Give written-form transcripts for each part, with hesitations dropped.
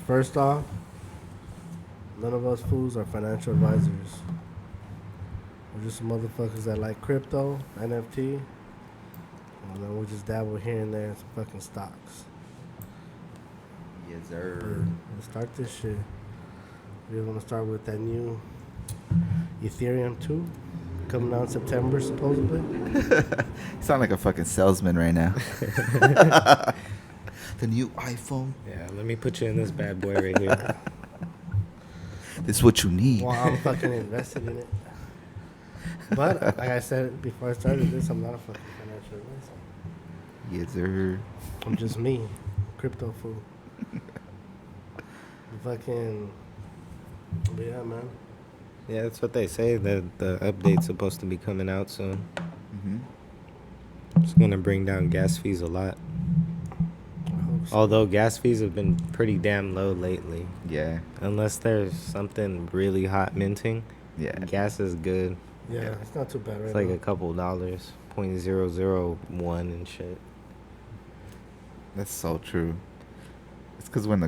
First off, none of us fools are financial advisors. We're just some motherfuckers that like crypto, NFT, and then we just dabble here and there in some fucking stocks. Yes, But sir. let's start this shit. We're gonna start with that new Ethereum 2 coming out in September, supposedly. You sound like a fucking salesman right now. The new iPhone. Yeah, let me put you in this bad boy right here. This is what you need. Well, I'm fucking invested in it. But like I said before I started this, I'm not a fucking financial advisor. Yes, sir. I'm just me, crypto fool. Fucking, but yeah, man. Yeah, that's what they say. That the update's supposed to be coming out soon. Mm-hmm. It's gonna bring down gas fees a lot. I hope so. Although gas fees have been pretty damn low lately. Yeah. Unless there's something really hot minting, Yeah. gas is good. Yeah, it's not too bad right It's like now. a couple dollars, 0.001 and shit. That's so true. It's because when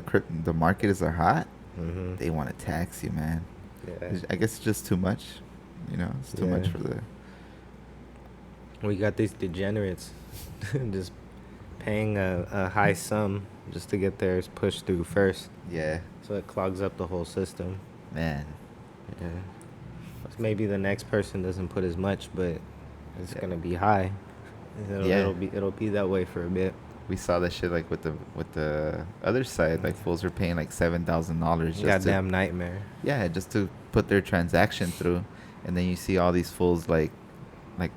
the markets are hot, Mm-hmm. they want to tax you, man. Yeah. I guess it's just too much. You know, it's too much Yeah. for the. We got these degenerates just paying a high sum just to get theirs pushed through first. Yeah, So it clogs up the whole system. man. Yeah. So maybe the next person doesn't put as much, but it's Yeah. gonna be high. Yeah. It'll be that way for a bit. We saw that shit like with the other side, like fools are paying like $7,000 just Goddamn nightmare. just to put their transaction through, and then you see all these fools like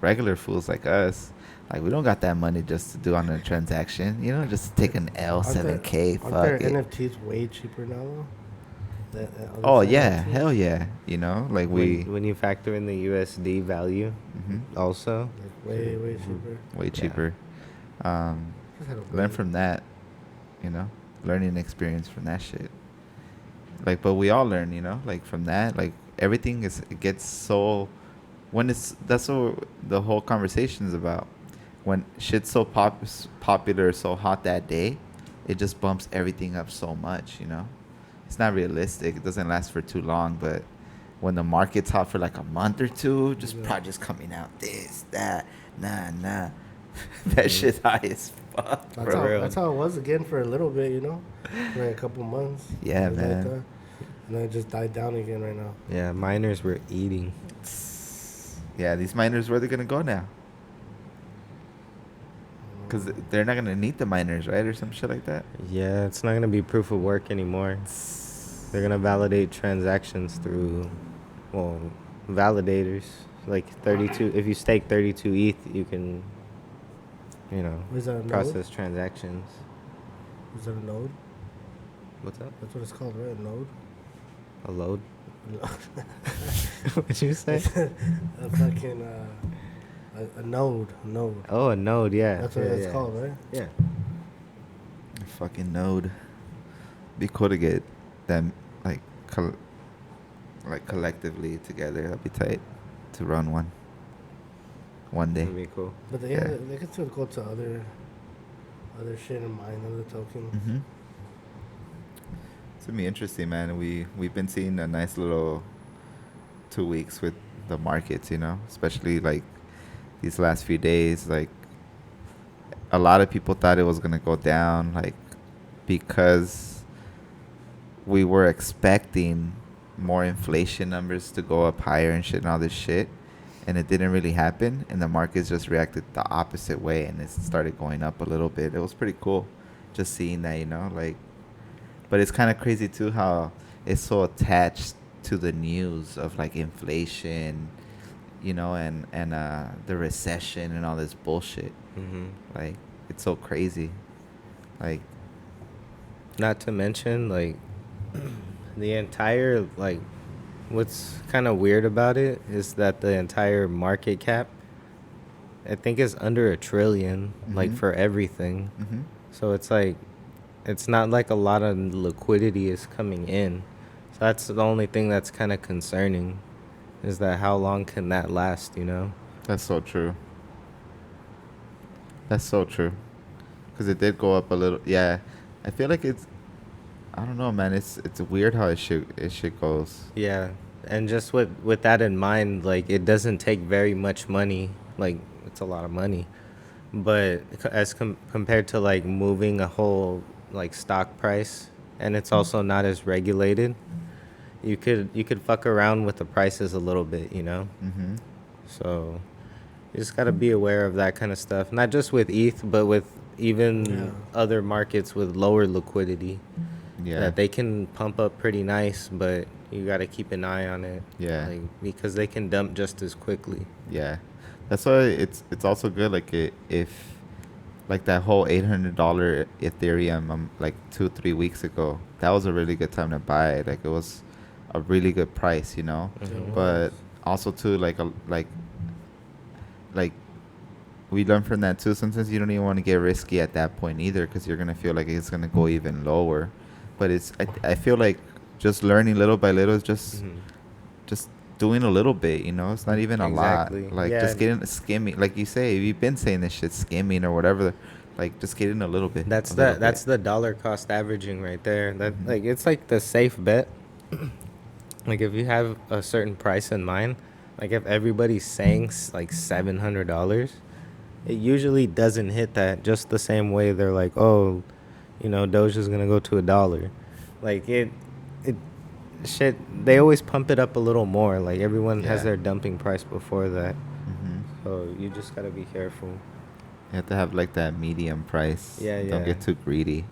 regular fools like us, like we don't got that money just to do on a transaction, you know, just take an L, Aren't there- 7K, Aren't fuck their it. NFTs way cheaper now, though? Oh yeah, hell yeah, you know, like When you factor in the USD value, Mhm. also. Like way cheaper. way Yeah. cheaper. Just had to Learn wait. from that, you know, learning experience from that shit. Like, but we all learn, you know, like from that, like everything it gets so, that's what the whole conversation is about. When shit's so popular, so hot that day, it just bumps everything up so much, you know. It's not realistic. It doesn't last for too long, but when the market's hot for like a month or two, just Yeah. projects coming out, this, that, nah. That shit's high as fuck, That's bro. how, real. that's how it was again for a little bit, you know? For like a couple months. Yeah, It was man. that. And then it just died down again right now. Yeah, miners were eating. Yeah, these miners, where they gonna go now? Because they're not gonna need the miners, right, or some shit like that. Yeah, it's not gonna be proof of work anymore. They're gonna validate transactions through, well, validators. Like 32. If you stake 32 ETH, you can, you know, Is that a node? process transactions. Is that a node? What's up? That's what it's called, right? A node? A load? What'd you say? A fucking, a node. A node. Oh, a node. Yeah. That's what yeah, it's yeah. called, right? Yeah. Fucking node. Be cool to get them like collectively together. That'd be tight to run one day. That'd be cool. But Yeah. they can still go to other shit and mine other tokens. Mm-hmm. It's gonna be interesting, man. We've been seeing a nice little 2 weeks with the markets, you know, especially like these last few days. Like a lot of people thought it was gonna go down, like because we were expecting more inflation numbers to go up higher and shit and all this shit, and it didn't really happen, and the markets just reacted the opposite way, and it started going up a little bit. It was pretty cool just seeing that, you know, like, but it's kind of crazy too how it's so attached to the news of like inflation, you know, and the recession and all this bullshit. Mm-hmm. Like, it's so crazy. Like, Not to mention, like, the entire, like, what's kind of weird about it is that the entire market cap, I think, is under $1 trillion, like, Mhm. for everything. mm-hmm. So it's like, it's not like a lot of liquidity is coming in. So that's the only thing that's kind of concerning, is that how long can that last, you know? That's so true. That's so true. Because it did go up a little. Yeah. I feel like it's. I don't know, man. It's weird how it shit goes. Yeah, and just with that in mind, like it doesn't take very much money. Like it's a lot of money, but compared to like moving a whole like stock price, and it's also not as regulated. You could fuck around with the prices a little bit, you know. Mm-hmm. So you just gotta be aware of that kind of stuff, not just with ETH, but with even Yeah. other markets with lower liquidity. Yeah. That they can pump up pretty nice, but you got to keep an eye on it. Yeah. Like, because they can dump just as quickly. Yeah, that's why it's also good. Like if like that whole $800 Ethereum like 2-3 weeks ago, that was a really good time to buy it. Like it was a really good price, you know. Mhm. But also too like we learned from that too. Sometimes you don't even want to get risky at that point either, because you're gonna feel like it's gonna go even lower. But I feel like just learning little by little is Mhm. just doing a little bit, you know. It's not even a Exactly. lot. Like Yeah. just getting skimming, like you say, you've been saying this shit, skimming or whatever. Like just getting a little bit. That's a little that's bit. the dollar cost averaging right there. That Mhm. like it's like the safe bet. Like if you have a certain price in mind, like if everybody's saying like $700, it usually doesn't hit that. Just the same way they're like, oh, Doge is gonna go to $1. Like it shit. They always pump it up a little more. Like everyone has Yeah. their dumping price before that. Mhm. So you just gotta be careful. You have to have like that medium price. Yeah, Don't yeah. get too greedy.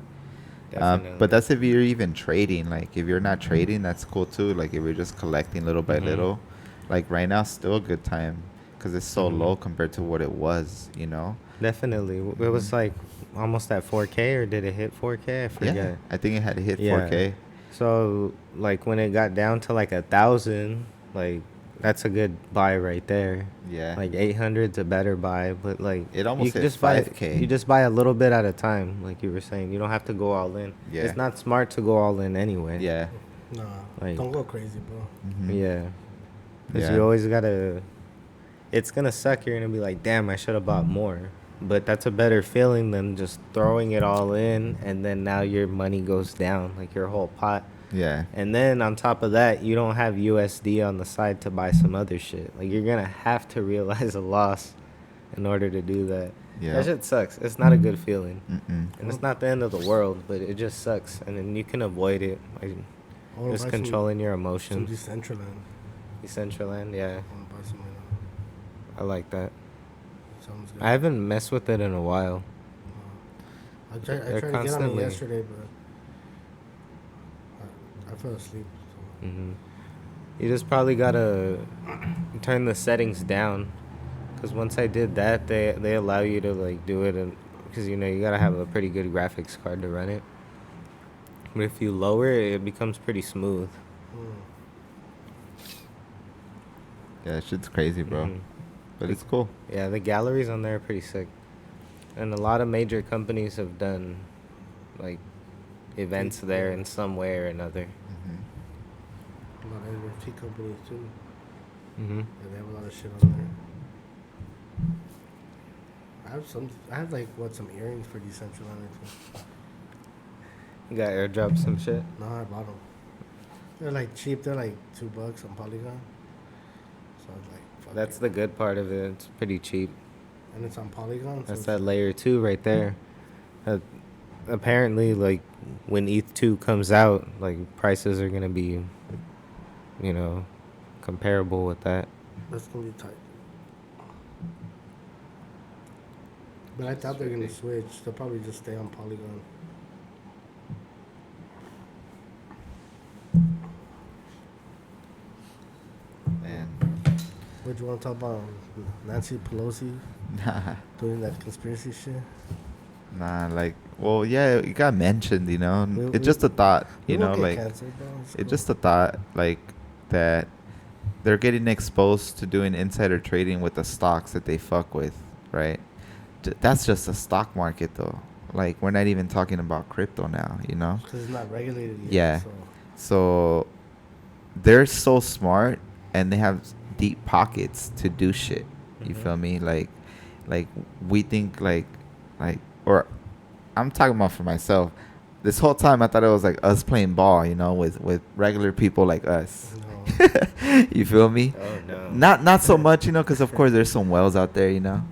Definitely. But that's if you're even trading. Like if you're not trading, that's cool too. Like if you're just collecting little by Mhm. little, like right now, still a good time because it's so Mhm. low compared to what it was. You know. Definitely. It was Mhm. like almost at 4K, or did it hit 4K? I forget. Yeah, I think it had hit Yeah. 4K. So like when it got down to like 1,000, like that's a good buy right there. Yeah. Like 800's a better buy, but like It almost you can hit just buy 5K. you just buy a little bit at a time, like you were saying. You don't have to go all in. Yeah. It's not smart to go all in anyway. Yeah. Nah, Like- don't go crazy, bro. Mhm. Yeah. Because Yeah. you always gotta. It's gonna suck. You're gonna be like, damn, I should have bought more. But that's a better feeling than just throwing it all in and then now your money goes down, like your whole pot. Yeah. And then on top of that, you don't have USD on the side to buy some other shit. Like you're gonna have to realize a loss in order to do that. Yeah. That shit sucks. It's not a good feeling. Mm-mm. And it's not the end of the world, but it just sucks. And then you can avoid it by I wanna just buy controlling your some emotions. Decentaland. Decentral, yeah. I wanna buy some right now. I like that. Sounds good. I haven't messed with it in a while. I They're tried to get on it constantly- yesterday, but I fell asleep. So. You just probably gotta turn the settings down, because once I did that, they allow you to like do it, and because you gotta have a pretty good graphics card to run it. But if you lower it, it becomes pretty smooth. Yeah, that shit's crazy, bro. Mhm. But it's cool. Yeah, the galleries on there are pretty sick, and a lot of major companies have done like events there in some way or another. Mhm. A lot of NFT companies too. Mm-hmm. Yeah, they have a lot of shit on there. I have like some earrings for Decentaland. You got airdrop some shit. No, I bought them. They're like cheap. They're like $2 on Polygon. So I was like, fuck That's it. the good part of it. It's pretty cheap. And it's on Polygon. So That's it's that like- layer 2 right there. Apparently, like when ETH2 comes out, like prices are gonna be, comparable with that. That's gonna be tight. But I thought they're gonna switch. They'll probably just stay on Polygon. Man. What you want to talk about? Nancy Pelosi Nah. doing that conspiracy shit? Nah, like, well, yeah, it got mentioned, you know. We- It's just a thought, We you won't know, get like, canceled, bro. It's it's cool. just a thought, like, that they're getting exposed to doing insider trading with the stocks that they fuck with, right? That's just the stock market, though. Like, we're not even talking about crypto now, you know? 'Cause it's not regulated yet. Yeah. So. So they're so smart and they have deep pockets to do shit. You Mhm. feel me? Like we think like, or I'm talking about for myself. This whole time I thought it was like us playing ball, you know, with regular people like us. No. You feel me? Oh no. Not so much, you know, because of course there's some whales out there, you know.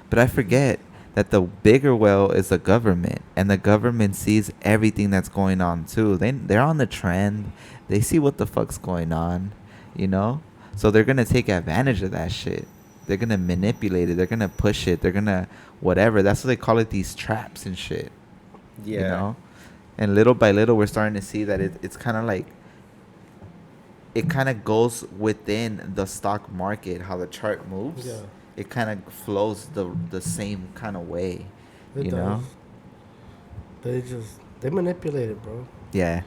But I forget that the bigger whale is the government, and the government sees everything that's going on too. They're on the trend. They see what the fuck's going on, you know. So they're gonna take advantage of that shit. They're gonna manipulate it. They're gonna push it. They're gonna whatever. That's what they call it, these traps and shit. Yeah. You know. And little by little, we're starting to see that it's kind of like, it kind of goes within the stock market, how the chart moves. Yeah. It kind of flows the same kind of way, It you does. know? They manipulate it, bro. Yeah.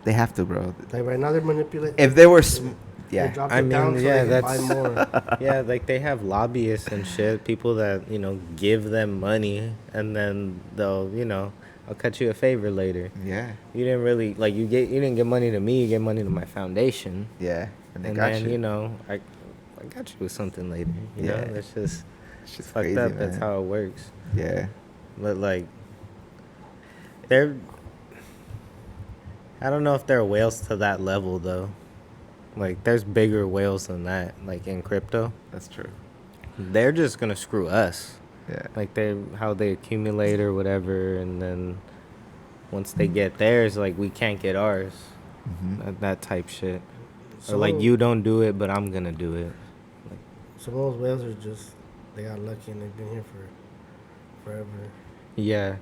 They have to, bro. Like right now they're manipulating. If they were, They yeah. dropped I it down mean, so yeah, they can buy that's more. yeah, like they have lobbyists and shit, people that, you know, give them money and then they'll, you know, I'll cut you a favor later. Yeah. You didn't really like you didn't get money to me, you get money to my foundation. Yeah. And they And got then, you. you know, I got you with something later. You know, Yeah. that's just It's just fucked crazy, up. man. That's how it works. Yeah. But like, they're. I don't know if they're whales to that level though. Like, there's bigger whales than that. Like in crypto, That's true. they're just gonna screw us. Yeah. Like how they accumulate or whatever, and then once they get theirs, like we can't get ours. Mm-hmm. That type shit. Some Or like of- you don't do it, but I'm gonna do it. Some of those whales are just, they got lucky and they've been here for forever. Yeah.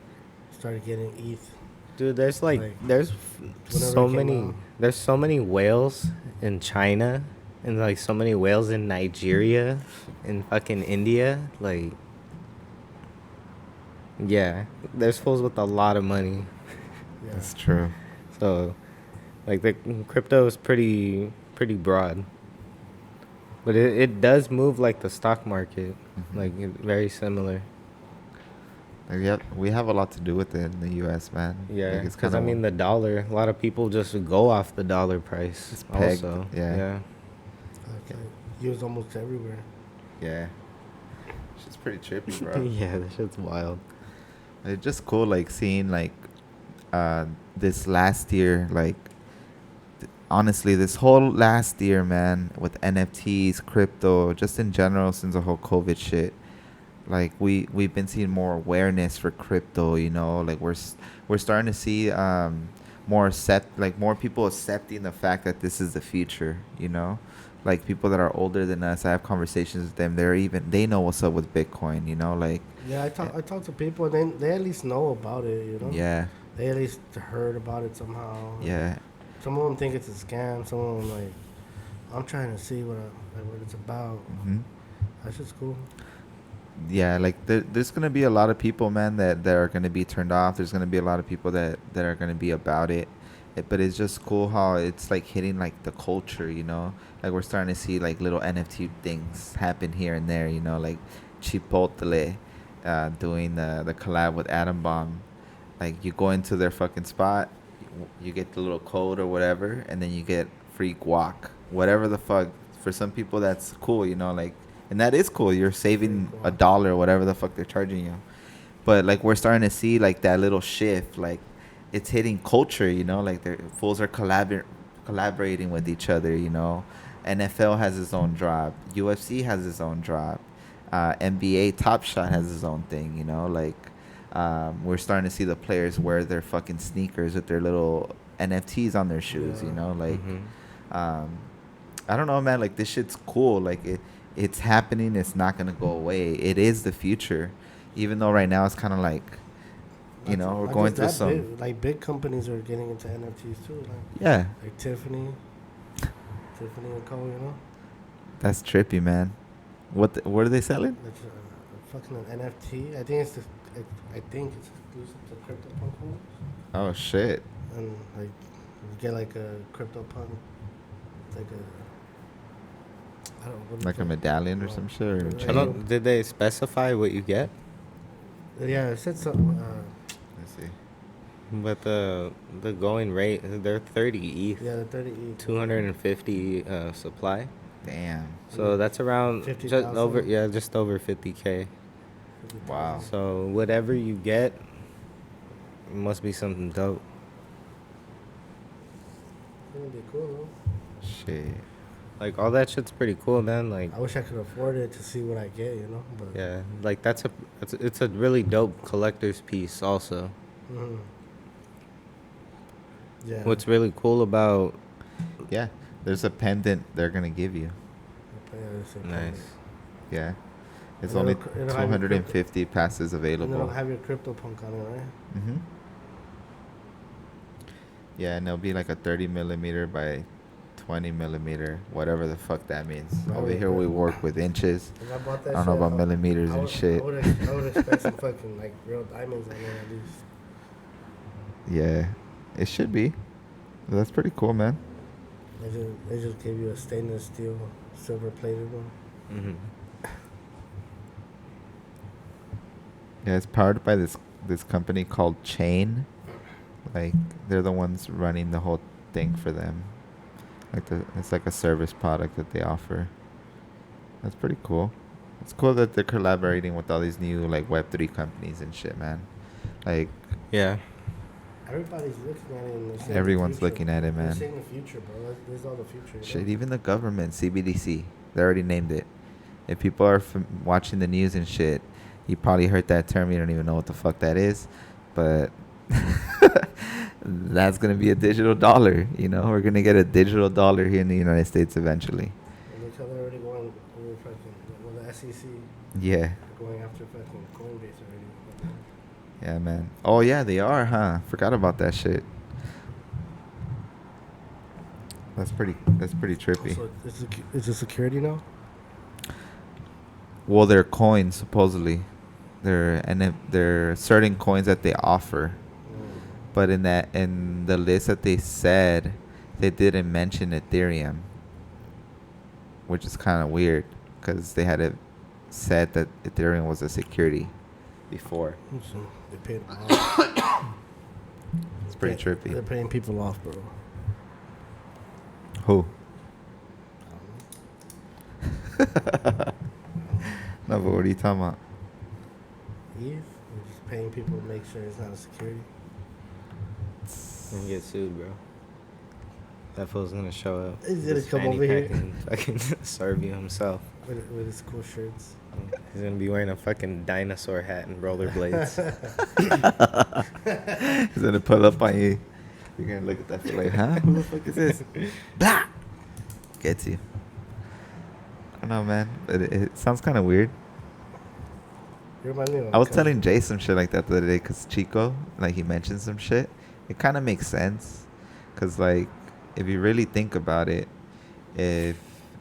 Started getting ETH. Dude, there's like Like, there's whenever so it came many out. there's so many whales in China and like so many whales in Nigeria and fucking India. Like, yeah, there's fools with a lot of money. Yeah. That's true. So, like the crypto is pretty broad, but it does move like the stock market, Mhm. like very similar. Like, yeah, we have a lot to do with it in the U.S., man. Yeah, Like, it's because kind I of mean the dollar. A lot of people just go off the dollar price. It's pegged, Also, yeah. Okay. Used almost everywhere. yeah. It's pretty trippy, bro. Yeah, that shit's wild. It's just cool, like seeing like this last year, like honestly, this whole last year, man, with NFTs, crypto, just in general, since the whole COVID shit. Like we've been seeing more awareness for crypto, you know. Like we're starting to see more people accepting the fact that this is the future, you know. Like people that are older than us, I have conversations with them. They know what's up with Bitcoin, you know. Like Yeah, I talk to people and they at least know about it, you know? yeah, They at least heard about it somehow. yeah, Some of them think it's a scam. Some of them like, I'm trying to see what it's about. hmm That's just cool. yeah. Like there's gonna be a lot of people, man, that are gonna be turned off. There's gonna be a lot of people that are gonna be about it. But it's just cool how it's like hitting like the culture, you know. Like we're starting to see like little NFT things happen here and there, you know, like Chipotle doing the collab with Atom Bomb. Like you go into their fucking spot, you get the little code or whatever, and then you get free guac, whatever the fuck. For some people, that's cool, you know, like, and that is cool. You're saving Free guac. $1 or whatever the fuck they're charging you. But like we're starting to see like that little shift, like it's hitting culture, you know, like their fools are collaborating with each other, you know. NFL has its own drop, UFC has its own drop, NBA Top Shot has its own thing, you know. Like we're starting to see the players wear their fucking sneakers with their little NFTs on their shoes, you Yeah. know. Like Mhm. I don't know, man. Like this shit's cool. Like it's happening. It's not gonna go away. It is the future, even though right now it's kind of like, you know, we're I going guess through that some. big, like big companies are getting into NFTs too, Yeah, like Tiffany Co. You know, that's trippy, man. What are they selling? it's fucking an NFT. I think it's exclusive to CryptoPunk holders. Oh shit. And like you get like a CryptoPunk, it's like a, I don't know, what is Like a it? medallion or No. some shit. Or I I chain? don't. Did they specify what you get? Yeah, it said something. Let's see. But the going rate, they're 30 ETH, Yeah, the 30 ETH. 250 supply. Damn. So that's around 50,000? just over 50K. 50,000. Wow. So whatever you get, it must be something dope. gonna be cool, Shit. Like all that shit's pretty cool, man. Like though. I wish I could afford it to see what I get, you know. But yeah, like it's a really dope collector's piece also. mhm. Yeah. What's really cool about Yeah. There's a pendant they're gonna give you. Yeah, it's a nice. Yeah. It's And only it'll have your 250 passes And then available. it'll have your CryptoPunk on it, right? Mm-hmm. Yeah, and it'll be like a 30 millimeter by 20 millimeter, whatever the fuck that means. Right. Over here we work with inches. If I bought I that don't know shit, about millimeters and shit. I would expect some fucking like real diamonds on there at least. Yeah, it should be. That's pretty cool, man. They just gave you a stainless steel, silver plated one. Mm-hmm. Yeah, it's powered by this company called Chain. Like they're the ones running the whole thing for them. It's like a service product that they offer. That's pretty cool. It's cool that they're collaborating with all these new like Web3 companies and shit, man. Like Yeah. Everybody's looking at it. And they're seeing everyone's the future. looking at it, man. They're seeing the future, bro. This is all the future. You Shit, know? even the government, CBDC, they already named it. If people are watching the news and shit, you probably heard that term. You don't even know what the fuck that is, but that's gonna be a digital dollar. You know, we're gonna get a digital dollar here in the United States eventually. And look how they're already going over fucking, well, the SEC. Yeah, They're going after fucking Coinbase already. yeah, man. Oh yeah, they are, huh? Forgot about that shit. That's pretty trippy. So it's a security now? Well, they're coins supposedly. They're certain coins that they offer. But in the list that they said, they didn't mention Ethereum, which is kind of weird because they had it said that Ethereum was a security before. So they paid them off. It's pretty They're trippy. paying people off, bro. Who? I don't know. No, but what are you talking about? Eve? They're just paying people to make sure it's not a security. And get sued, bro. That fool's gonna show up. He's gonna Just come fanny over here. pack and fucking serve you himself. With his cool shirts. He's gonna be wearing a fucking dinosaur hat and rollerblades. He's gonna pull up on you. You're gonna look at that feel like, huh? Who the fuck is this? Blah! Gets you. I don't know, man. But it sounds kind of weird. You remind me of I was cousin. telling Jay some shit like that the other day because Chico, like, he mentioned some shit. It kind of makes sense. Because, like, if you really think about it, if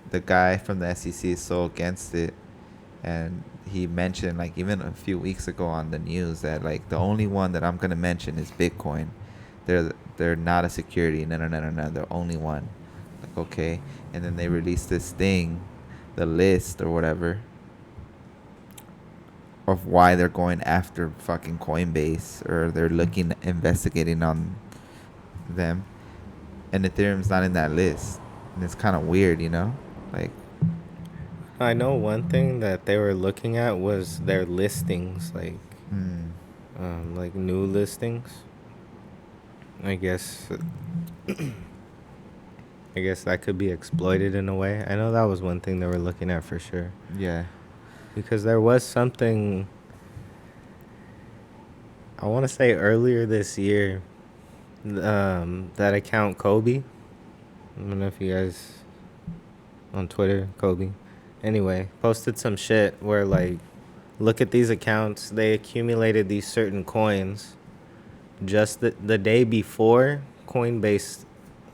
the guy from the SEC is so against it, and he mentioned, like, even a few weeks ago on the news that, like, the only one that I'm going to mention is Bitcoin. They're not a security. No, they're only one. Like, okay. And then they released this thing, the list or whatever, of why they're going after fucking Coinbase, or they're investigating on them, and Ethereum's not in that list, and it's kind of weird, you know, like. I know one thing that they were looking at was their listings, like new listings. I guess that could be exploited in a way. I know that was one thing they were looking at for sure. Yeah. Because there was something, I want to say earlier this year, that account Kobe. I don't know if you guys on Twitter, Kobe. Anyway, posted some shit where, like, look at these accounts. They accumulated these certain coins just the day before Coinbase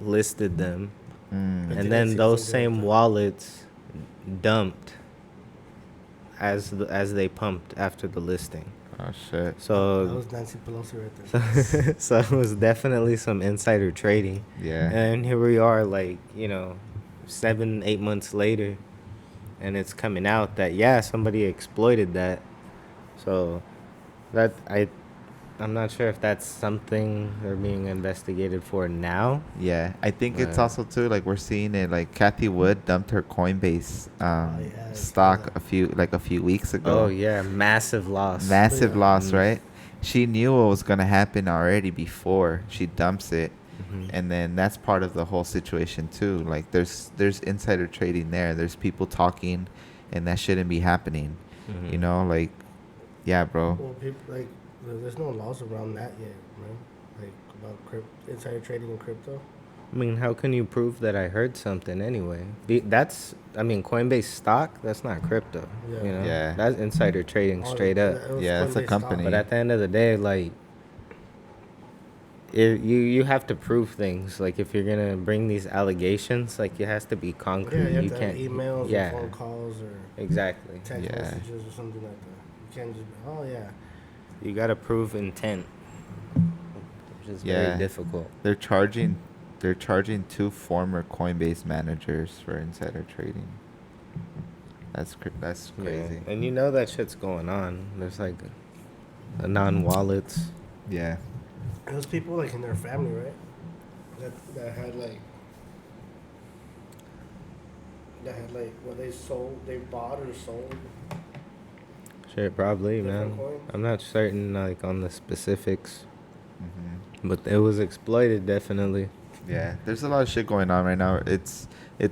listed them. And then those same wallets dumped as they pumped after the listing. Oh shit. That So was Nancy Pelosi right there. so it was definitely some insider trading. Yeah. And here we are, like, 7-8 months later, and it's coming out that somebody exploited that. So that I'm not sure if that's something they're being investigated for now. Yeah, I think it's But- also too, like, we're seeing it, like Kathy Wood dumped her Coinbase yeah, I stock saw a few weeks ago. Oh yeah, massive loss. Massive Yeah. loss, right? She knew what was gonna happen already before she dumps it, And then that's part of the whole situation too. Like there's insider trading there. There's people talking, and that shouldn't be happening. You know, like, yeah, bro. Well, people like there's no laws around that yet, man. Like about insider trading in crypto. I mean, how can you prove that I heard something anyway? I mean, Coinbase stock, that's not crypto. Yeah. You know? Yeah. That's insider trading straight up. Yeah, it's a Coinbase company. But at the end of the day, like, you have to prove things. Like, if you're going to bring these allegations, like, it has to be concrete. Yeah, you have you to can't. have emails Yeah, or phone calls or exactly. text Yeah. messages or something like that. You can't just oh yeah. You got to prove intent, which is Yeah. very difficult. They're charging 2 former Coinbase managers for insider trading. That's crazy. Yeah. And you know that shit's going on. There's like non-wallets. Yeah. Those people like in their family, right? That had like what they bought or sold. Shit, probably, Different man. coins? I'm not certain like on the specifics, Hmm. but it was exploited definitely. Yeah, there's a lot of shit going on right now. It's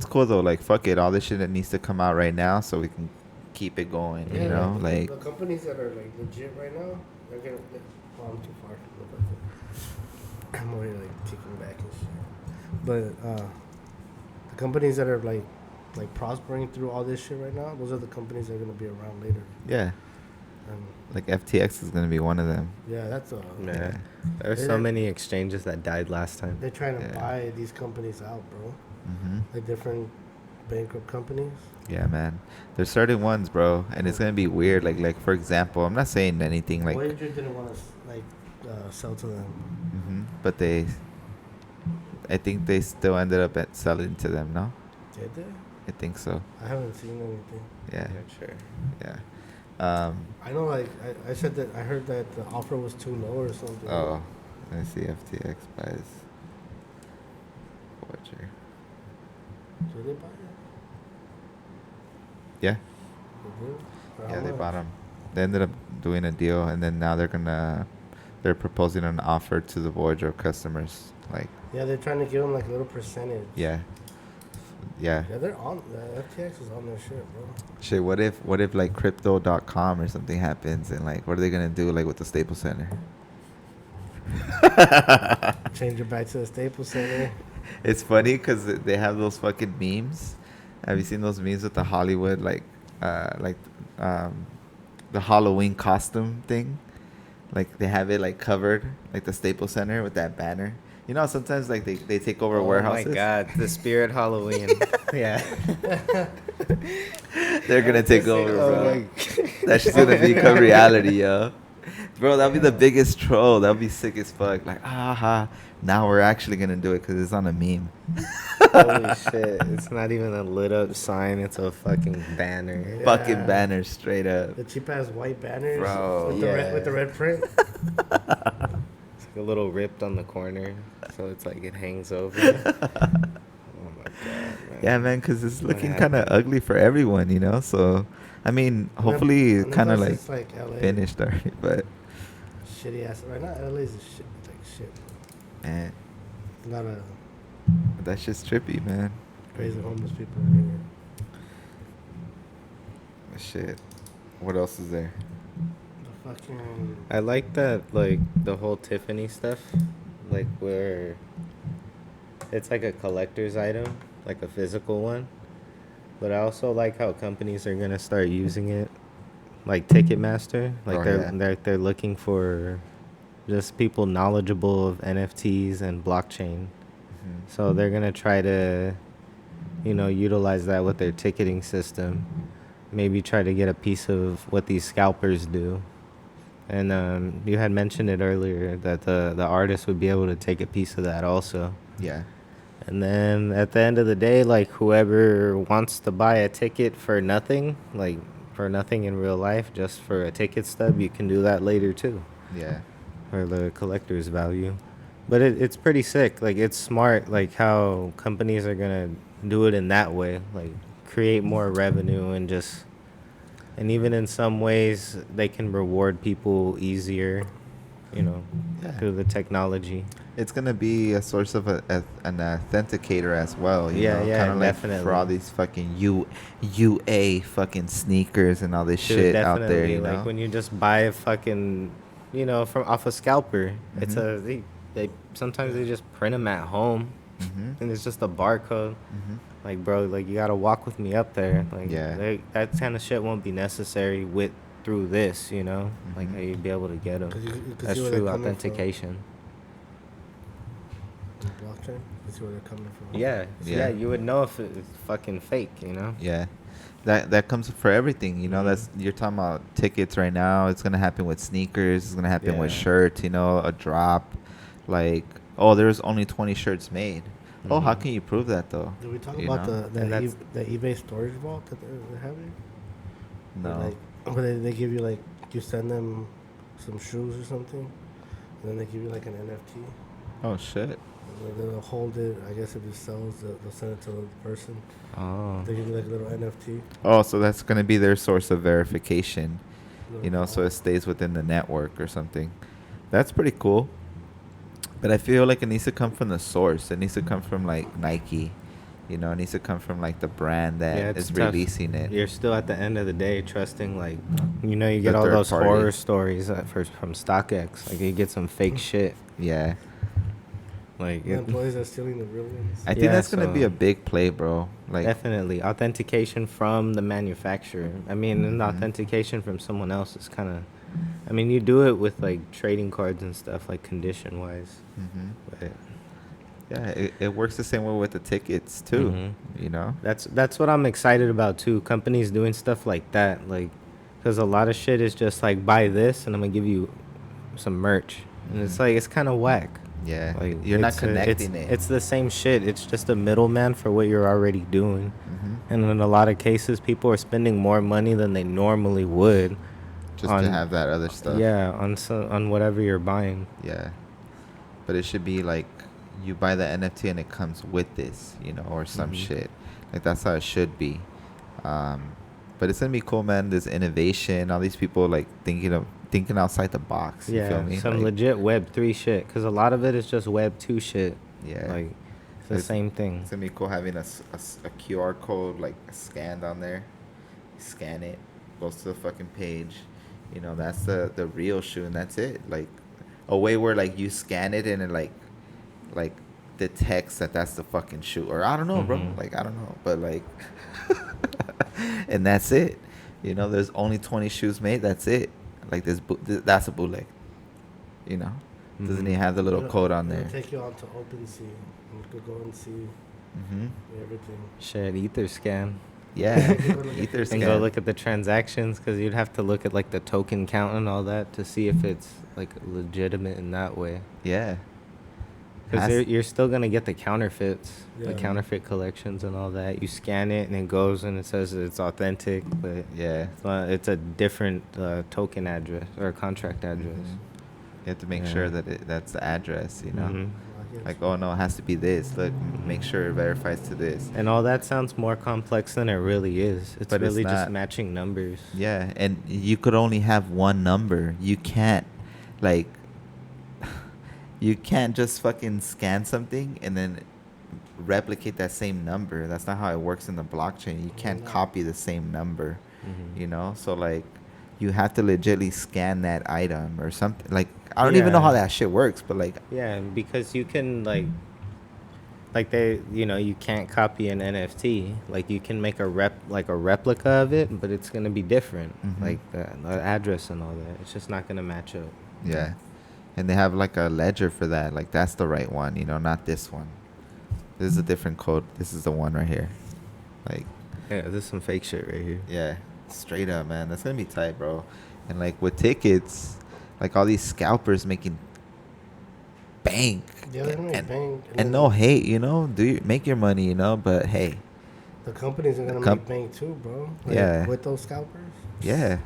cool though. Like, fuck it, all this shit that needs to come out right now so we can keep it going. You know, like the companies that are like legit right now, they're gonna. Well, I'm too far. I'm already like kicking back and shit. But the companies that are like prospering through all this shit right now, those are the companies that are gonna be around later. yeah, And like FTX is gonna be one of them. yeah, that's Yeah, there's so many exchanges that died last time. they're trying to Yeah. buy these companies out, bro. Hmm. Like different bankrupt companies. Yeah, man. There's certain ones, bro, and it's gonna be weird. Like for example, I'm not saying anything like, Voyager didn't want to sell to them. but I think they still ended up selling to them. No, Did they? I think so. I haven't seen anything. Yeah, sure. yeah. I know, like I said that I heard that the offer was too low or something. Oh, let's see. FTX buys Voyager. Did they buy it? Yeah, They did? For how yeah, they much? bought them. They ended up doing a deal, and then now they're proposing an offer to the Voyager customers. Like, Yeah, they're trying to give them like a little percentage. yeah. Yeah, they're on. The FTX is on their shit, bro. Shit, what if like crypto.com or something happens, and like what are they gonna do like with the Staples Center? Change it back to the Staples Center. It's funny because they have those fucking memes. Have you seen those memes with the Hollywood the Halloween costume thing? Like they have it like covered like the Staples Center with that banner. You know, sometimes like they take over warehouses. Oh my god, the Spirit Halloween. Yeah. They're gonna take over, Oh bro. my That's just gonna become reality, yo. Bro, that'll be the biggest troll. That'll be sick as fuck. Like, aha, now we're actually gonna do it because it's on a meme. Holy shit. It's not even a lit up sign, it's a fucking banner. Yeah. Fucking banner, straight up. The cheap ass white banners Bro, with the red print. It's like a little ripped on the corner, so it's like it hangs over. Oh my god, man. Yeah, man, because it's What looking kind of happened? ugly for everyone, you know? So, I mean, hopefully it kind of Unless like it's like LA. finished already, but Shitty ass. Right now, LA's a shit. Like shit. man, A lot of that's just trippy, man. crazy homeless people in Shit. What else is there? here. The fucking. I like that, like, the whole Tiffany stuff, like, where it's like a collector's item, like a physical one. But I also like how companies are gonna start using it, like Ticketmaster. Like Oh, they're looking for just people knowledgeable of NFTs and blockchain. So they're gonna try to, utilize that with their ticketing system. Maybe try to get a piece of what these scalpers do. And you had mentioned it earlier that the artist would be able to take a piece of that also. Yeah. And then at the end of the day, like whoever wants to buy a ticket for nothing, like for nothing in real life, just for a ticket stub, you can do that later too, Yeah. for the collector's value. But it's pretty sick. Like it's smart, like how companies are gonna do it in that way, like create more revenue and even in some ways they can reward people easier you know, Yeah. through the technology. It's gonna be a source of an authenticator as well. You Yeah, know, yeah, kind of like for definitely. all these fucking UA fucking sneakers and all this Dude, shit out there. definitely. You Like know. when you just buy a fucking, you know, from off a scalper, it's Mhm. a they sometimes they just print them at home, Mhm. and it's just a barcode. Mhm. Like, bro, like you gotta walk with me up there. Like, Yeah. that kind of shit won't be necessary with through this, you know, like how Mhm. you'd be able to get them. Cause you could That's see where they're true coming from. authentication. The blockchain. You can see where they're coming from. Yeah, Yeah. you would know if it's fucking fake, you know. Yeah. That comes for everything, you know. Mhm. That's you're talking about tickets right now. It's gonna happen with sneakers. It's gonna happen with Yeah. shirts. You know, a drop, like oh, there's only 20 shirts made. Oh, how Mhm. can you prove that though? Did we talk You about know? And that's the eBay storage vault that they're having? No. Like, where they give you like you send them some shoes or something, and then they give you like an NFT. Oh shit. And they'll hold it. I guess if it sells, they'll send it to the person. oh. They give you like a little NFT. Oh, so that's gonna be their source of verification. Little You know, so vault. it stays within the network or something. That's pretty cool. But I feel like it needs to come from the source. It needs to come from like Nike. You know, it needs to come from like the brand Yeah, that it's is tough. releasing it. You're still at the end of the day trusting, like, you know, you The get all third those party. horror stories from StockX. Like, you get some fake shit. Yeah. Like, The employees are stealing the real ones. I think Yeah, that's gonna be a so- big play, bro. Like definitely authentication from the manufacturer. I mean, and Mhm. authentication from someone else is kind of. I mean, you do it with like trading cards and stuff, like condition wise. Mhm. But Yeah, it works the same way with the tickets too. Mhm. You know. that's what I'm excited about too. Companies doing stuff like that, like, because a lot of shit is just like buy this and I'm gonna give you some merch, and it's Mhm. like it's kind of whack. Yeah. Like You're not it's connecting it. It's the same shit. It's just a middleman for what you're already doing, Mhm. and in a lot of cases, people are spending more money than they normally would. Just to have that other stuff. Yeah, on whatever you're buying. Yeah. But it should be like you buy the NFT and it comes with this, you know, or some Mhm. shit. Like that's how it should be. But it's gonna be cool, man. There's innovation. All these people like thinking outside the box. You feel Yeah, me? some Like, legit Web3 shit, because a lot of it is just Web2 shit. Yeah. Like, it's the It's- same thing. It's gonna be cool having a QR code like scanned on there. You scan it, goes to the fucking page. You know, that's the real shoe, and that's it. Like a way where like you scan it and it like detects that that's the fucking shoe, or I don't know, bro. Mhm. Like I don't know, but like, and that's it. You know, there's only 20 shoes made. That's it. Like that's a bootleg. You know, doesn't Mhm. even have the little It'll- code on it'll there. take you on to OpenSea. You could go and see Mm-hmm. everything. Shit, Etherscan. Yeah, You go look at Ether this And scan. go look at the transactions, because you'd have to look at like the token count and all that to see if it's like legitimate in that way. Yeah. Because Has- you're still gonna get the counterfeits, the Yeah. counterfeit collections and all that. You scan it and it goes and it says it's authentic, but Yeah. it's a different token address or contract address. Mhm. You have to make Yeah. sure that that's the address, you know? Mhm. Like, oh no, it has to be this. Look, make sure it verifies to this. And all that sounds more complex than it really is. It's But it's really just not. matching numbers. Yeah, and you could only have one number. You can't, like, you can't just fucking scan something and then replicate that same number. That's not how it works in the blockchain. You can't No. copy the same number, Mhm. you know? So, like, you have to legitly scan that item or something. Like, I don't even know how Yeah. that shit works, but, like, Yeah, because you can like they, you can't copy an NFT. Like you can make a replica of it, but it's gonna be different. Mhm. Like the address and all that. It's just not gonna match up. yeah. And they have, like, a ledger for that. Like, that's the right one, you know, not this one. This is a different code. This is the one right here. Like, Yeah, this is some fake shit right here. yeah, straight up, man. That's gonna be tight, bro. And like with tickets, like all these scalpers making bank. Yeah, they're gonna make and, bank, and and then- no hate, you know. Make your money, you know. But hey, The companies are gonna Com- make bank too, bro. Like, Yeah. With those scalpers. yeah,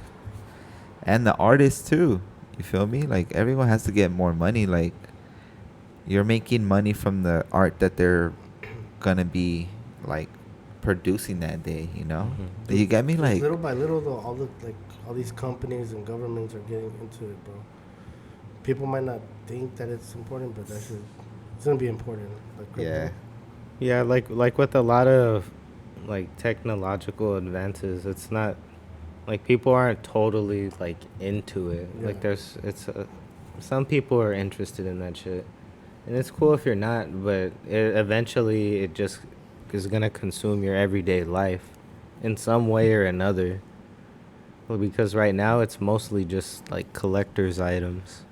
and the artists too. You feel me? Like everyone has to get more money. Like you're making money from the art that they're gonna be like producing that day. You know? Mhm. Do you get me? Like little by little, though, all these companies and governments are getting into it, bro. people might not think that it's important, but it's gonna be important. Like crypto. Yeah. Yeah, like with a lot of like technological advances, it's not like people aren't totally like into it. Yeah. Like some people are interested in that shit, and it's cool if you're not. But eventually, it just is gonna consume your everyday life in some way or another. Well, because right now it's mostly just like collector's items,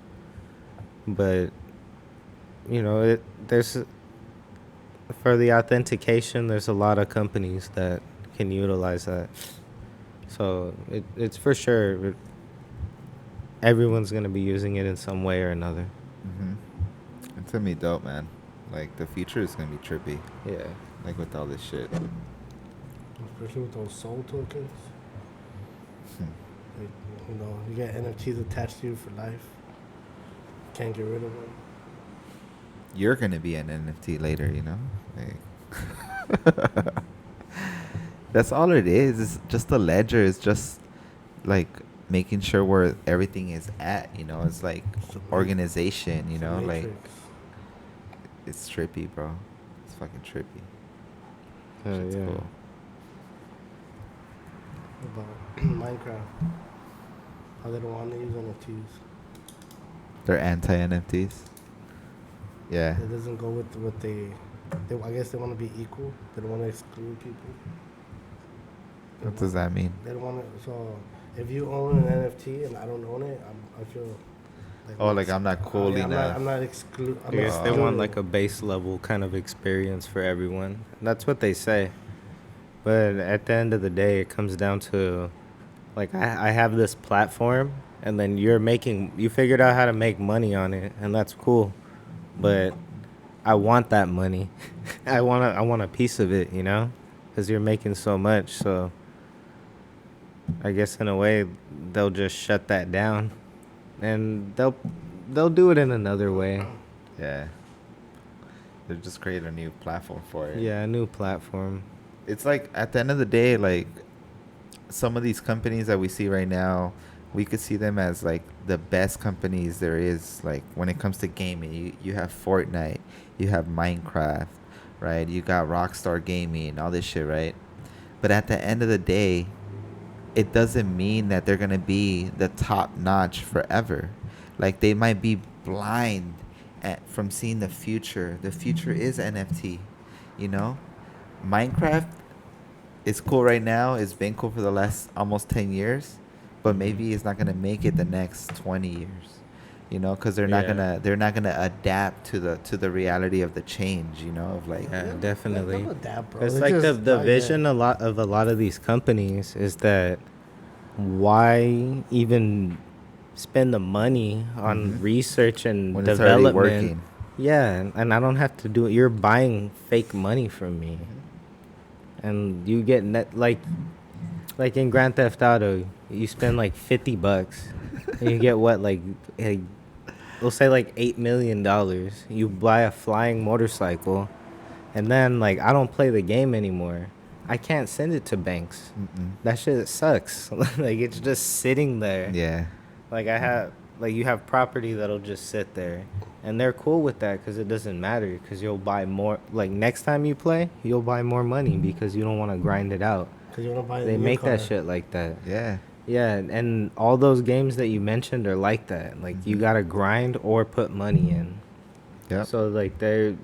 but there's for the authentication, there's a lot of companies that can utilize that. So it's for sure everyone's gonna be using it in some way or another. Mm-hmm. It's gonna be dope, man. Like the future is gonna be trippy. Yeah. Like with all this shit. Especially with those soul tokens. Hmm. Like, you get NFTs attached to you for life. Can't get rid of them. You're gonna be an NFT later, Like, that's all it is. It's just the ledger. It's just like making sure where everything is at. It's like organization. It's a Like matrix. it's trippy, bro. It's fucking trippy. Shit's Yeah. cool. About Minecraft. How they don't want to use NFTs. They're anti NFTs. Yeah. It doesn't go with what they I guess they want to be equal. They don't want to exclude people. What does that mean? They don't want to. So if you own an NFT and I don't own it, I feel. Like I'm not cool enough. I'm not exclude. I guess they want like a base level kind of experience for everyone. That's what they say. But at the end of the day, it comes down to, like, I have this platform, and then you figured out how to make money on it, and that's cool. But I want that money. I want a piece of it, because you're making so much. So I guess in a way, they'll just shut that down, and they'll do it in another way. Yeah. They're just creating a new platform for it. Yeah, a new platform. It's like at the end of the day, like some of these companies that we see right now, we could see them as like the best companies there is. Like when it comes to gaming, you have Fortnite, you have Minecraft, right? You got Rockstar Gaming, all this shit, right? But at the end of the day, it doesn't mean that they're gonna be the top notch forever. Like they might be blind from seeing the future. The future is NFT, Minecraft is cool right now. It's been cool for the last almost 10 years, but maybe it's not gonna make it the next 20 years, because they're not gonna adapt to the reality of the change, of like. Yeah, definitely. They'll adapt, bro. It's They're like just the not vision yet. a lot of these companies is that why even spend the money on Mhm. research and When it's already development? working. Yeah, and I don't have to do it. You're buying fake money from me, and you get like in Grand Theft Auto, you spend like $50, and you get what we'll say like $8 million. You buy a flying motorcycle, and then like I don't play the game anymore. I can't send it to banks. Mm-mm. That shit sucks. Like it's just sitting there. Yeah. Like you have property that'll just sit there, and they're cool with that because it doesn't matter because you'll buy more. Like next time you play, you'll buy more money because you don't want to grind it out. 'Cause you wanna buy a They new make car. that shit like that. Yeah. Yeah, and all those games that you mentioned are like that. Like you gotta grind or put money in. Yep. So like They're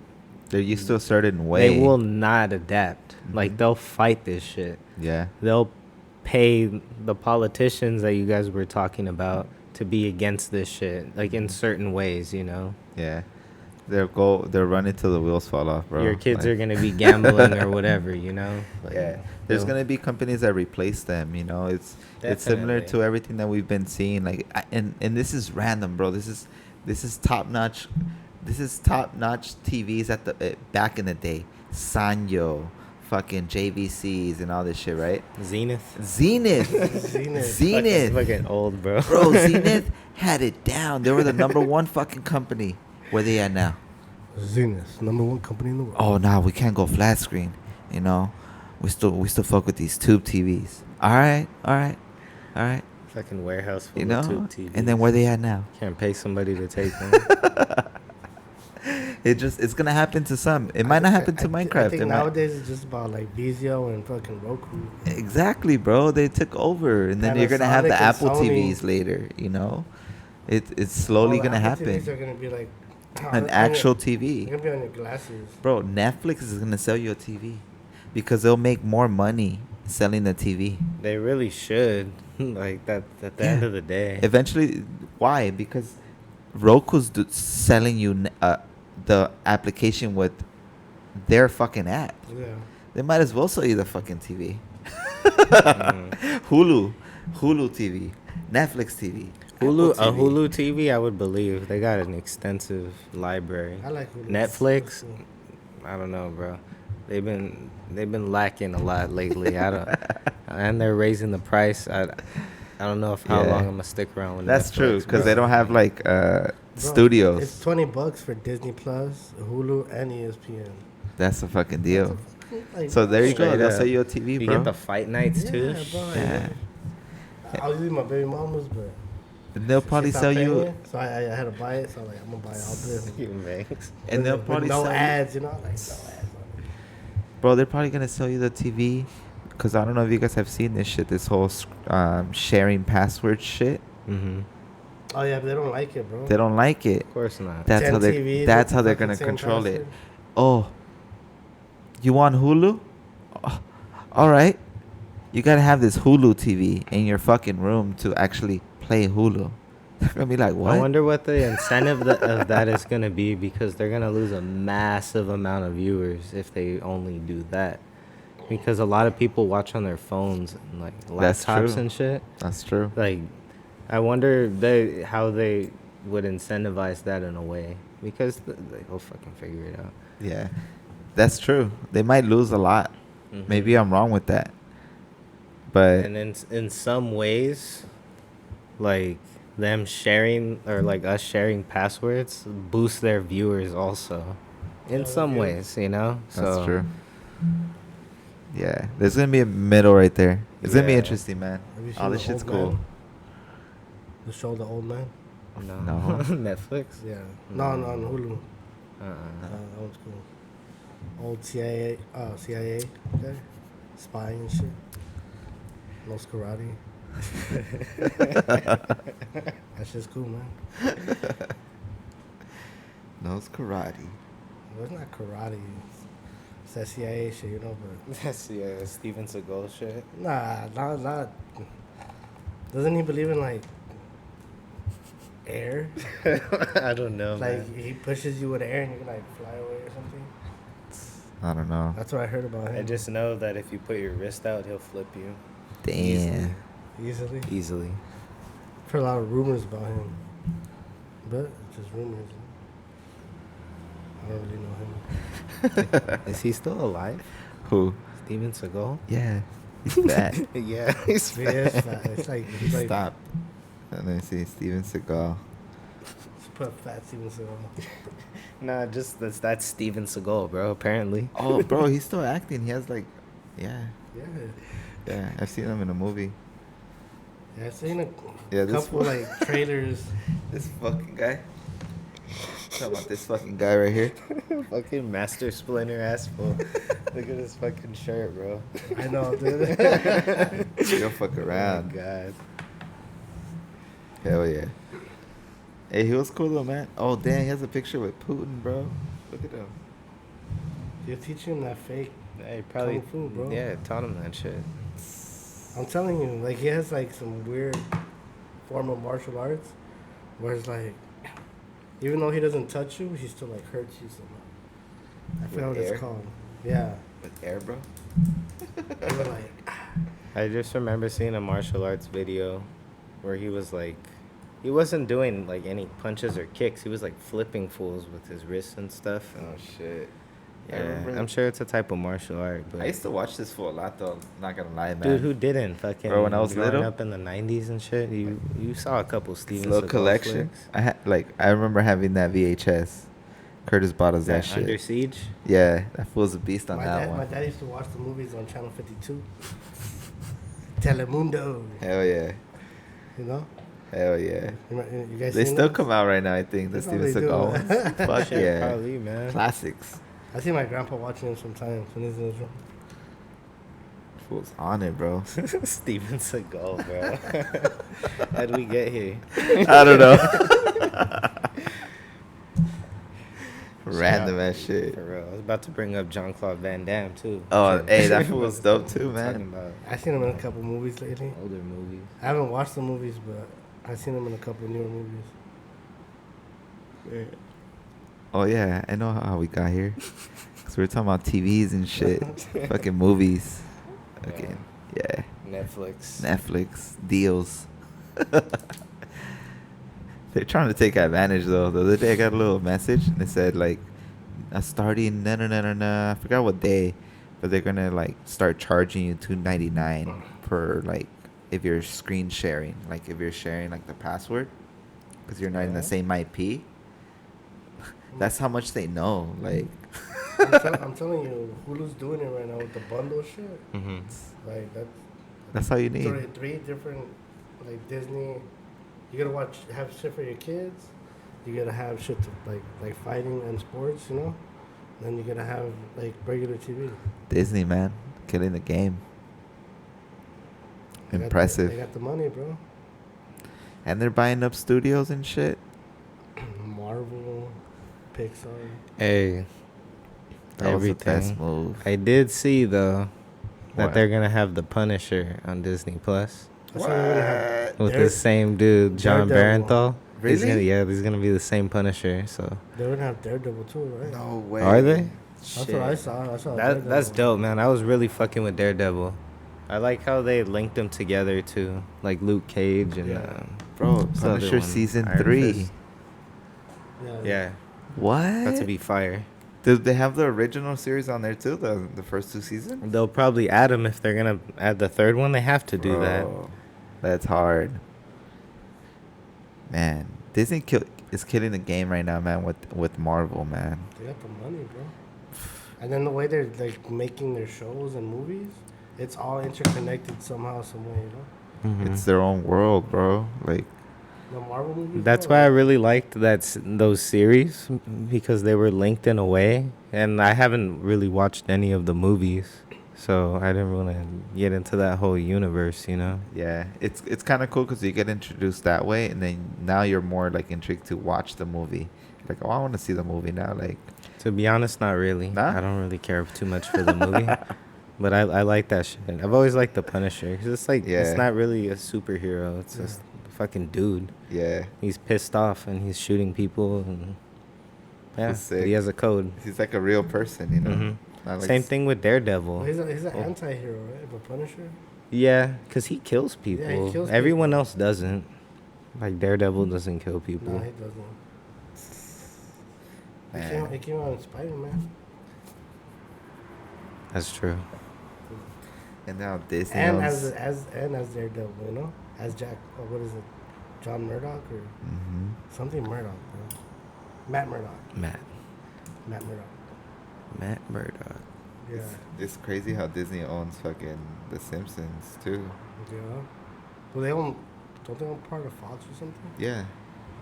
used to a certain way. they will not adapt. Like Mhm. they'll fight this shit. Yeah. They'll pay the politicians that you guys were talking about to be against this shit, like in certain ways, Yeah. They're running till the wheels fall off, bro. Your kids Like- are gonna be gambling or whatever, Like, Yeah, there's they'll- gonna be companies that replace them. It's similar Definitely. to everything that we've been seeing. Like, and this is random, bro. This is top notch. This is top notch TVs at the back in the day. Sanyo, fucking JVCs and all this shit, right? Zenith. Zenith, Zenith, Fucking old, bro. bro. Zenith had it down. They were the number one fucking company. Where they at now? Zenith, #1 company in the world. Oh, no, we can't go flat screen. We still fuck with these tube TVs. All right. Fucking warehouse full You of know? tube TVs. And then where they at now? Can't pay somebody to take them. It's gonna happen to some. It might not happen to Minecraft. I think It might- nowadays it's just about like Vizio and fucking Roku. Exactly, bro. They took over, and then you're gonna have the Panasonic and Apple Sony. TVs later. You know, it's slowly All the gonna Apple happen. TVs are gonna be like An actual They're TV, gonna be on your glasses. bro. Netflix is gonna sell you a TV because they'll make more money selling the TV. They really should. Like that at the end Yeah. of the day. Eventually, why? Because Roku's selling you the application with their fucking app. Yeah. They might as well sell you the fucking TV. Mm. Hulu TV, Netflix TV, Hulu, Apple a TV. Hulu TV, I would believe they got an extensive library. I like Hulu. Netflix, I don't know, bro. They've been lacking a lot lately. I don't, and they're raising the price. I don't know if how Yeah. long I'm gonna stick around with. That's Netflix, true because bro. they don't have like Bro, studios. It's $20 for Disney Plus, Hulu, and ESPN. That's a fucking deal. Like, So there you go. Straight They'll up. sell you a TV, You bro. get the fight nights yeah, too. bro. Yeah. I was using my baby mama's, but And they'll she probably stopped sell paying you. it, so I had to buy it. So I'm like, I'm gonna buy all this. You makes. And they'll With probably no sell you- ads, you know, like no ads on it. Bro, they're probably gonna sell you the TV, cause I don't know if you guys have seen this shit. This whole sharing password shit. Mm-hmm. Oh yeah, but they don't like it, bro. They don't like it. Of course not. That's 10 how they. TVs That's with how the they're fucking gonna same control it. password. Oh, you want Hulu? Oh, all right. You gotta have this Hulu TV in your fucking room to actually play Hulu. They're gonna be like, what? I wonder what the incentive of that is going to be because they're going to lose a massive amount of viewers if they only do that. Because a lot of people watch on their phones and like That's laptops true. and shit. That's true. Like, I wonder how they would incentivize that in a way because they'll fucking figure it out. Yeah, that's true. They might lose a lot. Mhm. Maybe I'm wrong with that. But And then in some ways, like them sharing or like us sharing passwords boost their viewers also. In Yeah, some views. ways, you know. that's So, true. Yeah, there's gonna be a middle right there. It's gonna be Yeah. interesting, man. Have you All seen this The shit's Old cool. Man? The show The Old Man. No. No. Netflix. Yeah. No, on Hulu. Uh-uh. That was cool. Old CIA guy, spy and shit. Knows karate. That shit's cool, man. Knows karate. Well, it's not karate. It's that CIA shit, you know. But That's Steven Seagal shit. nah, not. Doesn't he believe in like air? I don't know. Like man. he pushes you with air and you can like fly away or something. I don't know. That's what I heard about him. I just know that if you put your wrist out, he'll flip you Damn. Easily. easily. I've heard a lot of rumors about him, but it's just rumors. I don't really know him. Is he still alive? Who? Steven Seagal? Yeah. He's fat. Yeah, he's He is fat. It's like he's like Stop. Let me see. Steven Seagal. just put fat Steven Seagal. Nah, just that's Steven Seagal, bro. Apparently. Oh, bro, he's still acting. He has like, yeah, Yeah. yeah. I've seen him in a movie. Yeah, I've seen a Yeah, this couple one- like trailers. This fucking guy. Talking about this fucking guy right here. Fucking master splinter ass fool. Look at his fucking shirt, bro. I know, dude. You'll fuck around. Oh my God. Hell yeah. Hey, he was cool though, man. Oh damn, he has a picture with Putin, bro. Look at him. You're teaching him that fake. Yeah, he probably. Kung fu, bro. Yeah, taught him that shit. I'm telling you, like he has like some weird form of martial arts, where it's like, even though he doesn't touch you, he still like hurts you somehow. I forgot what air? it's called. Yeah. With air, bro. They were like, I just remember seeing a martial arts video where he was like, he wasn't doing like any punches or kicks. He was like flipping fools with his wrists and stuff. And, Oh shit. I yeah, remember- I'm sure it's a type of martial art. But I used to watch this for a lot though. Not gonna lie, man. dude, who didn't fucking? Bro, when I was growing little? up in the '90s and shit, you saw a couple This Steven little Seagal collection. flicks. I remember having that VHS. Curtis bought us that shit. Under Siege. Yeah, that fool's a beast on my that dad, one. my dad used to watch the movies on Channel 52. Telemundo. Hell yeah. You know? Hell yeah. You guys They seen still those? come out right now, I think. The They Steven probably do. Seagal ones. Fuck Shit, yeah. probably, man. Classics. I see my grandpa watching them sometimes when he's in his room. Fool's on it, bro. Steven Seagal, bro. How'd we get here? I don't know. Random ass shit. For real. I was about to bring up Jean-Claude Van Damme, too. Oh, Shit. hey, that fool was dope too, Talking man. about I've seen him in a couple movies lately. older movies. I haven't watched the movies, but I've seen him in a couple newer movies. Oh yeah, I know how we got here. Cause we were talking about TVs and shit, fucking movies. Okay, yeah. Netflix deals. They're trying to take advantage though. The other day I got a little message and it said like, starting I forgot what day, but they're gonna like start charging you $2.99 per like if you're screen sharing, like if you're sharing like the password, because you're not in the same IP. That's how much they know. Like, I'm telling you, Hulu's doing it right now with the bundle shit. Mm-hmm. Like that's all you need. three different like Disney. You gotta have shit for your kids. You gotta have shit to, like fighting and sports, you know. Then you gotta have like regular TV. Disney, man, killing the game. They Impressive. They got the money, bro. And they're buying up studios and shit. Marvel, Pixar. Hey, That was the everything. best move. I did see, though, that What? they're going to have The Punisher on Disney Plus. That's why they already have. With the same dude, John Daredevil. Barenthal. He's Really? he's gonna be the same Punisher. So They would have Daredevil too, right? No way. are they? That's what I saw. I saw That's Daredevil. dope, man. I was really fucking with Daredevil. I like how they linked them together too, like Luke Cage and Yeah. Bro, what's the other Punisher one? season Iron 3. Fist. Yeah, What? about to be fire. Did they have the original series on there too? The first 2 seasons? They'll probably add them if they're gonna add the third one. They have to do that. Bro, that's hard. Man, Disney is killing the game right now, man, with Marvel, man. They got the money, bro. And then the way they're like making their shows and movies, it's all interconnected somehow, some way, you know. Mhm. It's their own world, bro. Like, The Marvel movies. That's bro, why I really liked those series because they were linked in a way, and I haven't really watched any of the movies, so I didn't want to get into that whole universe, you know. yeah, it's kind of cool because you get introduced that way, and then now you're more like intrigued to watch the movie. Like, oh, I want to see the movie now. Like, To be honest, not really. Nah? I don't really care too much for the movie, but I like that shit. I've always liked the Punisher 'cause it's like Yeah. it's not really a superhero. It's just a fucking dude. yeah, He's pissed off and he's shooting people and yeah, That's sick. he has a code. he's like a real person, you know. Mhm. Not like Same thing with Daredevil. Well, he's an Oh. anti-hero, right? But Punisher. Yeah, because he kills people. Yeah, he kills Everyone people. else doesn't. Like Daredevil doesn't kill people. No, he doesn't. Man. He came out in Spider-Man. That's true. And now Disney And owns. as Daredevil, you know, as Jack. What is it? John Murdoch or Mhm. something Murdoch, bro. Matt Murdoch. Matt Murdock. Yeah. It's crazy how Disney owns fucking The Simpsons too. Yeah. Well, they own. Don't they own part of Fox or something? Yeah,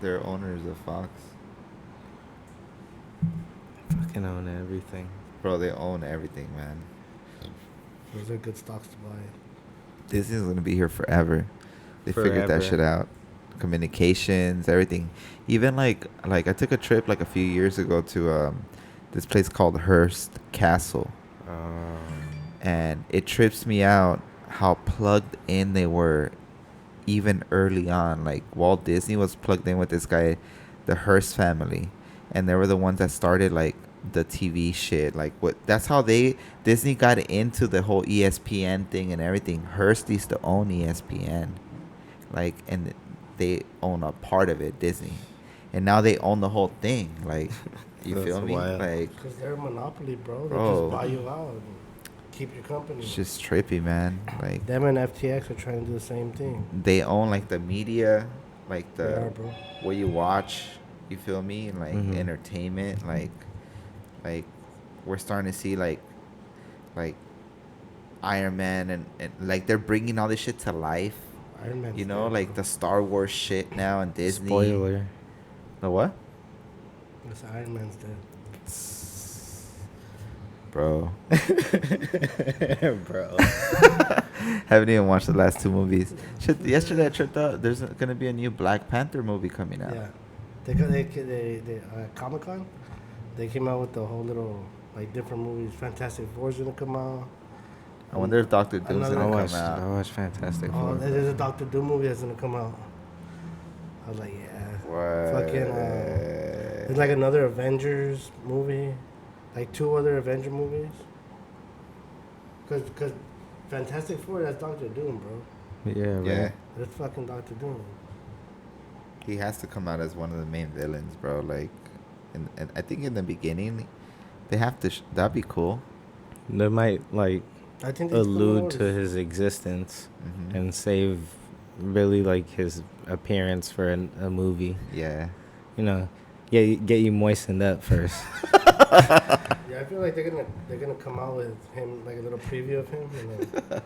they're owners of Fox. Fucking own everything. Bro, they own everything, man. Those are good stocks to buy. Disney's gonna be here forever. They figured Forever. that shit out. Communications, everything. Even like I took a trip like a few years ago to this place called Hearst Castle, and it trips me out how plugged in they were, even early on. Like Walt Disney was plugged in with this guy, the Hearst family, and they were the ones that started like the TV shit. Like that's how Disney got into the whole ESPN thing and everything. Hearst used to own ESPN, like, and they own a part of it, Disney, and now they own the whole thing. Like, you That's feel me? wild. Like, Because they're a monopoly, bro. They Bro. just buy you out and keep your company. it's just trippy, man. Like, Them and FTX are trying to do the same thing. they own like the media, like They the are, bro. what you watch. You feel me? And like Mhm. entertainment, like we're starting to see like Iron Man and like they're bringing all this shit to life Iron Man's You know, dead, like bro. the Star Wars shit now and Disney. Spoiler. The what? This Iron Man's dead. Bro. Bro. Haven't even watched the last two movies. Shit, yesterday I tripped out. There's gonna be a new Black Panther movie coming out. Yeah. They Comic Con, they came out with the whole little, like, different movies. Fantastic Four's gonna come out. I wonder if Doctor Doom's Another- gonna I come out. watched Fantastic Oh, Four. there's a Doctor Doom movie that's gonna come out. I was like, yeah. What? Fucking, there's like another Avengers movie, like 2 other Avenger movies. Cause Fantastic Four, that's Doctor Doom, bro. Yeah, right. Yeah. That's fucking Doctor Doom. He has to come out as one of the main villains, bro. Like, and I think in the beginning, they have to. That'd be cool. They might like I think they allude to his existence Hmm. and save really like his appearance for a movie. Yeah. You know, get you moistened up first. Yeah, I feel like they're gonna come out with him, like a little preview of him, and then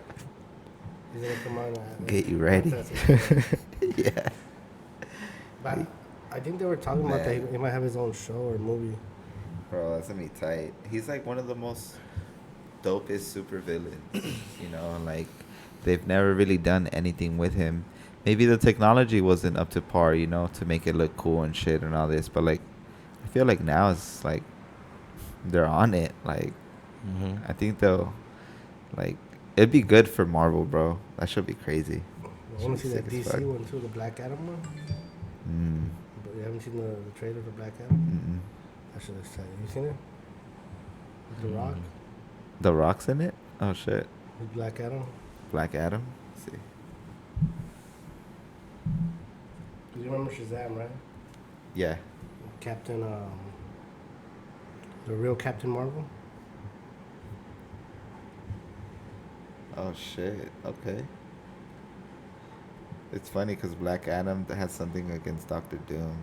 he's gonna come out and Get you ready. Fantastic Four. Yeah. But I think they were talking about that Man. he might have his own show or movie. Bro, that's gonna be tight. He's like one of the most dopest super villains. You know, like they've never really done anything with him. Maybe the technology wasn't up to par, you know, to make it look cool and shit and all this. But like, I feel like now it's like they're on it. Like, I think they'll like it'd be good for Marvel, bro. That should be crazy. I want to see Sick that as DC fuck. one too, the Black Adam one. Mm. But you haven't seen the trailer for Black Adam? Mm-mm. That shit looks tight. You seen it? With The Rock, The Rock's in it. Oh shit. with Black Adam. Black Adam. Let's see. You remember Shazam, right? Yeah. Captain, the real Captain Marvel. Oh shit. Okay. It's funny because Black Adam has something against Doctor Doom.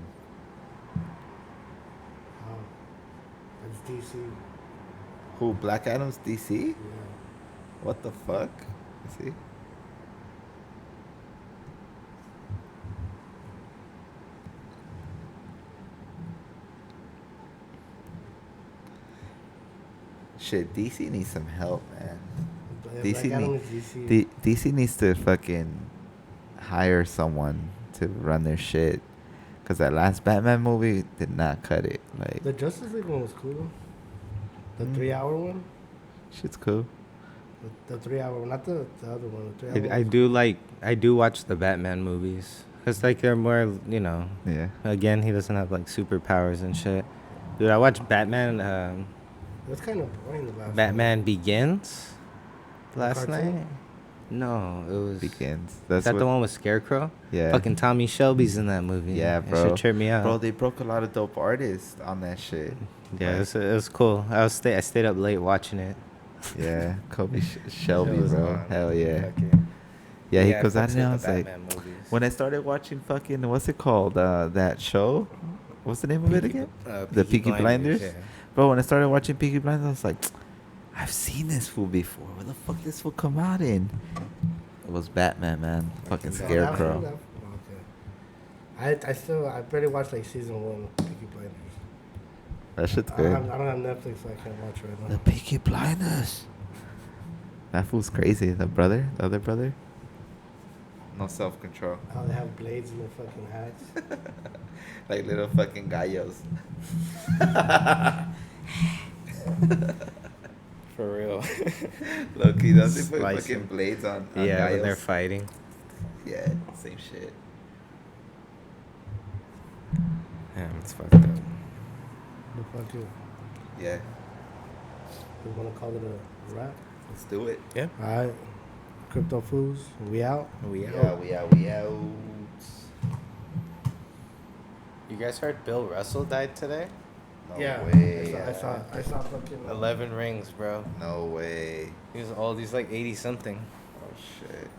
Oh, that's DC. Who? Black Adam's DC? Yeah. What the fuck? Let's see. Shit, DC needs some help, man. Yeah, DC, Black Adam need, is DC. DC needs to fucking hire someone to run their shit. Cause that last Batman movie did not cut it. Like, The Justice League one was cool. The 3-hour one. shit's cool. The 3-hour one, not the other one. The 3-hour I do watch the Batman movies. It's like they're more, you know. Yeah. Again, he doesn't have like superpowers and shit. Dude, I watched Batman. It was kind of boring the last Batman Begins last cartoon? night. No, it was. Begins. Is That's that what, the one with Scarecrow? Yeah. Fucking Tommy Shelby's in that movie. Yeah, That bro. shit tripped me out. Bro, they broke a lot of dope artists on that shit. Yeah, Like, it was cool. I stayed up late watching it. yeah. Kobe Shelby, It was bro. on. Hell yeah. Okay. Yeah, he I goes out fucks and I with was the like, Batman movies. when I started watching fucking, what's it called? That show? What's the name of it again? The Peaky Blinders? Yeah. Bro, when I started watching Peaky Blinders, I was like, I've seen this fool before. Where the fuck this fool come out in? It was Batman, man. Fucking one. Scarecrow. Okay. I barely watched like season 1 of Peaky Blinders. That shit's I good. don't have Netflix, so I can't watch right now. The Peaky Blinders. That fool's crazy. The other brother. No self-control. How they have blades in their fucking hats. Like little fucking gallos. For real. Loki, don't they put Slice fucking him. blades on Yeah, when they're gallos? fighting. Yeah, same shit. Yeah, it's fucked up. The fucking, Yeah, you want to call it a wrap? let's do it. Yeah. All right. CryptoFoos, we out. We We out. You guys heard Bill Russell died today? No Yeah. way. I saw fucking. 11 rings, bro. No way. He's like 80 something. Oh shit.